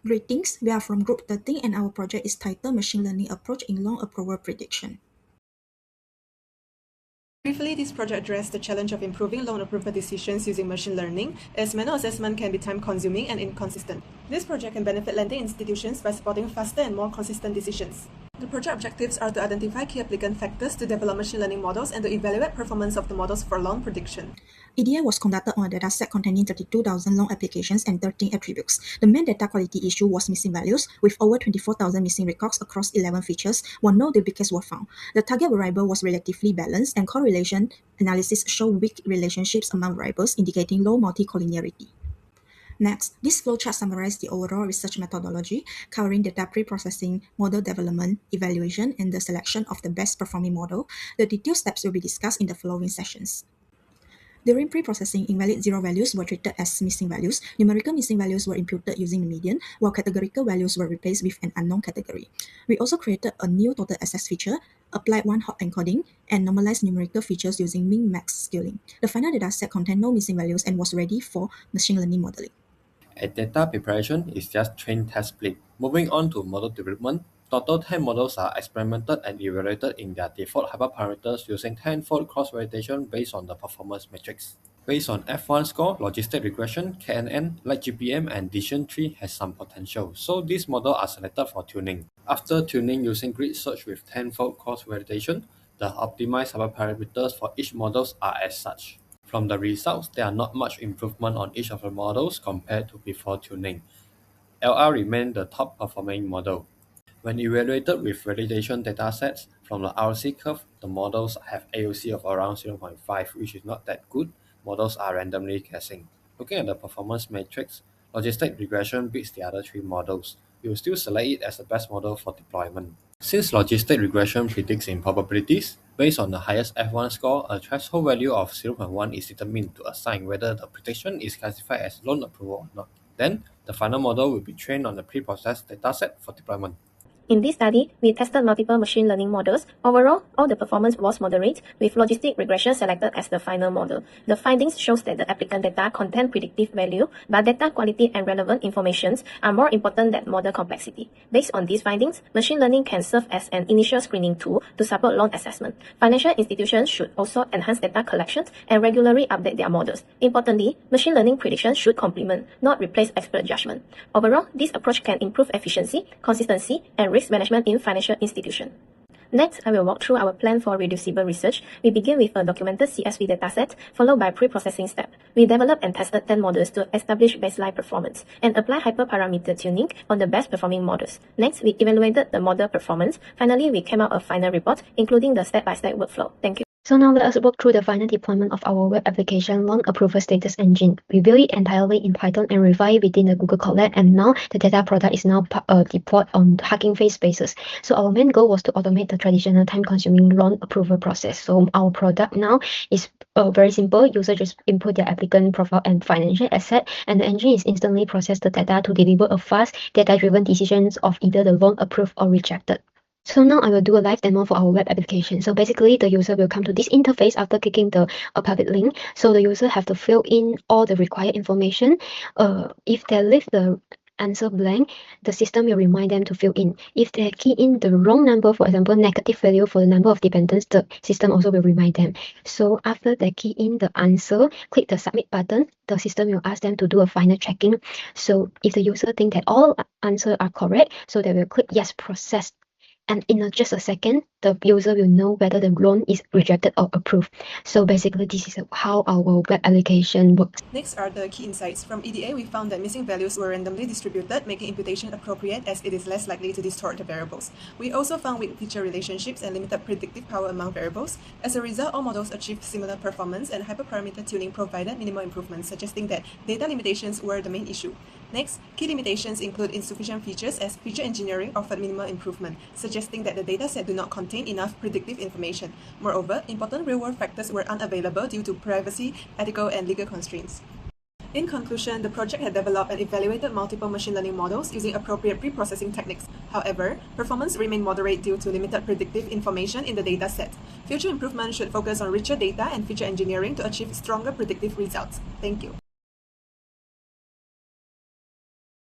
Greetings, we are from Group 13 and our project is titled Machine Learning Approach in Loan Approval Prediction. Briefly, this project addressed the challenge of improving loan approval decisions using machine learning, as manual assessment can be time-consuming and inconsistent. This project can benefit lending institutions by supporting faster and more consistent decisions. The project objectives are to identify key applicant factors to develop machine learning models and to evaluate performance of the models for loan prediction. EDA was conducted on a dataset containing 32,000 loan applications and 13 attributes. The main data quality issue was missing values, with over 24,000 missing records across 11 features, while no duplicates were found. The target variable was relatively balanced, and correlation analysis showed weak relationships among variables, indicating low multicollinearity. Next, this flowchart summarizes the overall research methodology, covering data pre-processing, model development, evaluation, and the selection of the best performing model. The detailed steps will be discussed in the following sessions. During pre-processing, invalid zero values were treated as missing values. Numerical missing values were imputed using the median, while categorical values were replaced with an unknown category. We also created a new total access feature, applied one-hot encoding, and normalized numerical features using min-max scaling. The final dataset contained no missing values and was ready for machine learning modeling. At data preparation is just train test split. Moving on to model development, total 10 models are experimented and evaluated in their default hyperparameters using 10-fold cross-validation based on the performance metrics. Based on F1 score, logistic regression, KNN, light GPM, and decision tree has some potential, so these models are selected for tuning. After tuning using grid search with 10-fold cross-validation, the optimized hyperparameters for each models are as such. From the results, there are not much improvement on each of the models compared to before tuning. LR remained the top performing model. When evaluated with validation datasets from the RC curve, the models have AUC of around 0.5, which is not that good. Models are randomly guessing. Looking at the performance matrix, logistic regression beats the other three models. We will still select it as the best model for deployment. Since logistic regression predicts improbabilities, based on the highest F1 score, a threshold value of 0.1 is determined to assign whether the prediction is classified as loan approval or not. Then, the final model will be trained on the pre-processed dataset for deployment. In this study, we tested multiple machine learning models. Overall, all the performance was moderate, with logistic regression selected as the final model. The findings shows that the applicant data contain predictive value, but data quality and relevant informations are more important than model complexity. Based on these findings, machine learning can serve as an initial screening tool to support loan assessment. Financial institutions should also enhance data collections and regularly update their models. Importantly, machine learning prediction should complement, not replace expert judgment. Overall, this approach can improve efficiency, consistency, and risk management in financial institutions. Next, I will walk through our plan for reducible research. We begin with a documented CSV dataset, followed by pre-processing step. We developed and tested 10 models to establish baseline performance, and apply hyperparameter tuning on the best performing models. Next, we evaluated the model performance. Finally, we came out a final report, including the step-by-step workflow. Thank you. So now let us walk through the final deployment of our web application loan approval status engine. We built it entirely in Python and refined it within the Google Colab, and now the data product is now deployed on Hugging Face basis. So our main goal was to automate the traditional time-consuming loan approval process. So our product now is very simple. User just input their applicant profile and financial asset, and the engine is instantly process the data to deliver a fast, data-driven decisions of either the loan approved or rejected. So now I will do a live demo for our web application. So basically, the user will come to this interface after clicking the public link. So the user have to fill in all the required information. If they leave the answer blank, the system will remind them to fill in. If they key in the wrong number, for example, negative value for the number of dependents, the system also will remind them. So after they key in the answer, click the submit button. The system will ask them to do a final checking. So if the user think that all answers are correct, so they will click yes, process. And in just a second, the user will know whether the loan is rejected or approved. So basically, this is how our web application works. Next are the key insights. From EDA, we found that missing values were randomly distributed, making imputation appropriate as it is less likely to distort the variables. We also found weak feature relationships and limited predictive power among variables. As a result, all models achieved similar performance, and hyperparameter tuning provided minimal improvements, suggesting that data limitations were the main issue. Next, key limitations include insufficient features, as feature engineering offered minimal improvement, suggesting that the dataset do not contain enough predictive information. Moreover, important real-world factors were unavailable due to privacy, ethical, and legal constraints. In conclusion, the project had developed and evaluated multiple machine learning models using appropriate pre-processing techniques. However, performance remained moderate due to limited predictive information in the dataset. Future improvement should focus on richer data and feature engineering to achieve stronger predictive results. Thank you.